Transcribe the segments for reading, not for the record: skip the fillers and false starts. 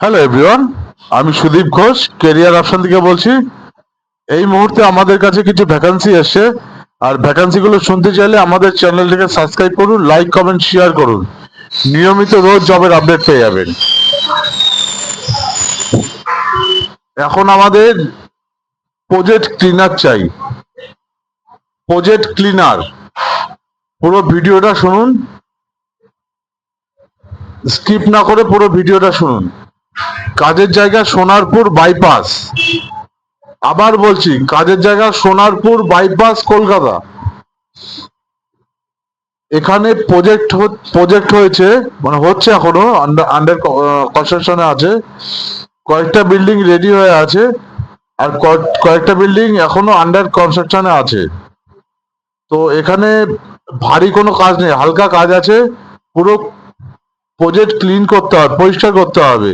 Hello everyone, আমি Sudip Ghosh career option থেকে বলছি। এই মুহূর্তে আমাদের কাছে কিছু ভ্যাকান্সি এসছে, আর ভ্যাকান্সিগুলো শুনতে চাইলে আমাদের চ্যানেলটিকে সাবস্ক্রাইব করুন, লাইক কমেন্ট শেয়ার করুন। নিয়মিত রোজ জবের আপডেট পেয়ে যাবেন। এখন আমাদের প্রজেক্ট ক্লিনার চাই। প্রজেক্ট ক্লিনার, পুরো ভিডিওটা শুনুন, স্কিপ না করে পুরো ভিডিওটা শুনুন। কাজের জায়গা সোনারপুর বাইপাস, আবার বলছি কাজের জায়গা সোনারপুর বাইপাস, কলকাতা। এখানে প্রজেক্ট হয়েছে, মানে হচ্ছে, এখনো আন্ডার কনস্ট্রাকশনে আছে। কয়েকটা বিল্ডিং রেডি হয়ে আছে, আর কয়েকটা বিল্ডিং এখনো আন্ডার কনস্ট্রাকশনে আছে। তো এখানে ভারী কোনো কাজ নেই, হালকা কাজ আছে। পুরো প্রজেক্ট ক্লিন করতে হবে, পরিষ্কার করতে হবে।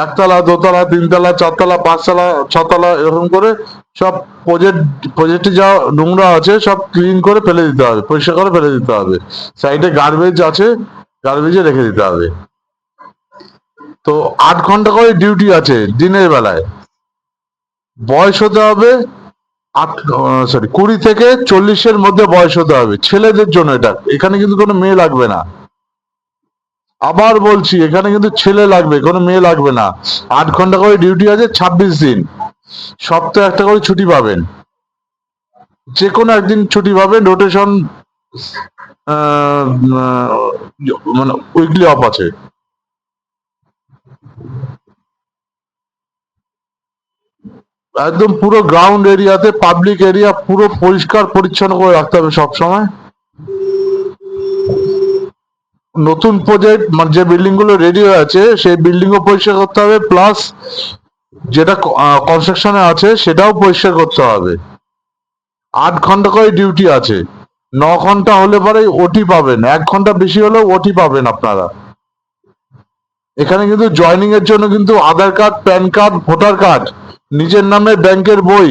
একতলা, দোতলা, তিনতলা, চারতলা, পাঁচতলা, ছতলা, এরকম করে সব প্রজেক্টে যা নোংরা আছে সব ক্লিন করে ফেলে দিতে হবে, পরিষ্কার করে ফেলে দিতে হবে। সাইডে গার্বেজ আছে, গার্বেজে রেখে দিতে হবে। তো 8 ঘন্টা করে ডিউটি আছে দিনের বেলায়। বয়স হতে হবে 20 থেকে 40-এর মধ্যে বয়স হতে হবে, ছেলেদের জন্য এটা। এখানে কিন্তু কোনো মেয়ে লাগবে না। আবার বলছি, এখানে কিন্তু ছেলে লাগবে, কোনো মেয়ে লাগবে না। 8 ঘন্টা করে ডিউটি আছে, 26 দিন। সপ্তাহে একটা করে ছুটি পাবেন, যে কোনো একদিন ছুটি পাবেন। রোটেশন, মানে উইকলি অফ আছে। একদম পুরো গ্রাউন্ড এরিয়াতে, পাবলিক এরিয়া পুরো পরিষ্কার পরিচ্ছন্ন করে রাখতে হবে সব সময়। নতুন প্রজেক্ট, মানে যে বিল্ডিং গুলো রেডি হয়ে আছে সেই বিল্ডিং ও পরিষ্কার করতে হবে, প্লাস যেটা কনস্ট্রাকশনে আছে সেটাও পরিষ্কার করতে হবে। 8 ঘন্টা করে ডিউটি আছে। 9 ঘন্টা হলে পরে ওটি পাবেন, 1 ঘন্টা বেশি হলেও ওটি পাবেন আপনারা। এখানে কিন্তু জয়নিং এর জন্য কিন্তু Aadhaar card, PAN card, voter card, নিজের নামে ব্যাংকের বই,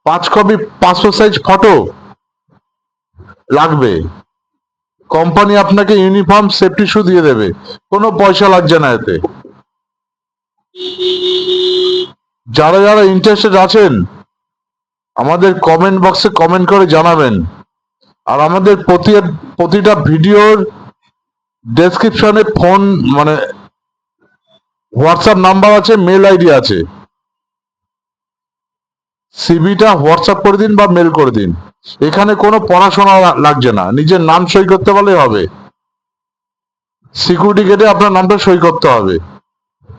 5 কপি পাসপোর্ট সাইজ ফটো লাগবে। কোম্পানি আপনাকে ইউনিফর্ম, সেফটি শু দিয়ে দেবে, কোনো পয়সা লাগছে না এতে। যারা যারা ইন্টারেস্টেড আছেন আমাদের কমেন্ট বক্সে কমেন্ট করে জানাবেন। আর আমাদের প্রতিটা ভিডিওর ডেসক্রিপশনে ফোন, মানে হোয়াটসঅ্যাপ নাম্বার আছে, মেল আইডি আছে। সিভিটা হোয়াটসঅ্যাপ করে দিন বা মেল করে দিন। এখানে কোনো পড়াশোনা লাগছে না, নিজের নাম সই করতে পারলেই হবে। সিকিউরিটি গেটে আপনার নামটা সই করতে হবে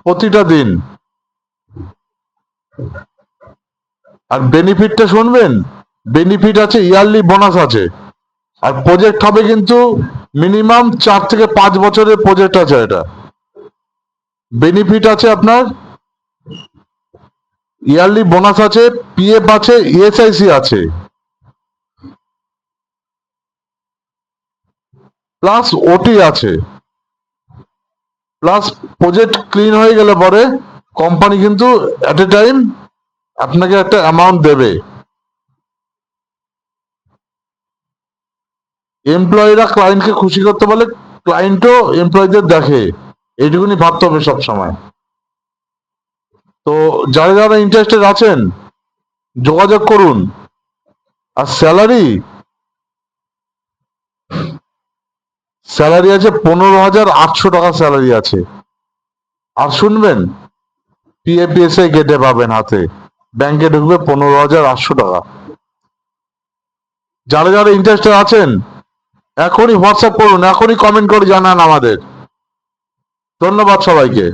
প্রতিটা দিন। আর বেনিফিটটা শুনবেন, বেনিফিট আছে, ইয়ারলি বোনাস আছে। আর প্রজেক্ট হবে কিন্তু মিনিমাম 4 থেকে 5 বছরের প্রজেক্ট আছে এটা। বেনিফিট আছে আপনার, ইয়ারলি বোনাস আছে, পিএফ আছে, ইএসআইসি আছে, প্লাস ওটি আছে। প্লাস প্রজেক্ট ক্লিন হয়ে গেলে পরে কোম্পানি কিন্তু এট এ টাইম আপনাকে একটা অ্যামাউন্ট দেবে। এমপ্লয়িরা ক্লায়েন্টকে খুশি করতে পারলে ক্লায়েন্টও এমপ্লয়ীদের দেখে, এইটুকুনি ভাবতে হবে সব সময়। তো যারা যারা ইন্টারেস্টেড আছেন যোগাযোগ করুন। আর স্যালারি স্যালারি আছে 15,800 টাকা স্যালারি আছে। আর শুনবেন, পিএফপিএসআই গেটে পাবেন হাতে, ব্যাংকে ঢুকবে 15,800 টাকা। যারা যারা ইন্টারেস্টেড আছেন এখনই হোয়াটসঅ্যাপ করুন, এখনই কমেন্ট করে জানান আমাদের। ধন্যবাদ সবাইকে।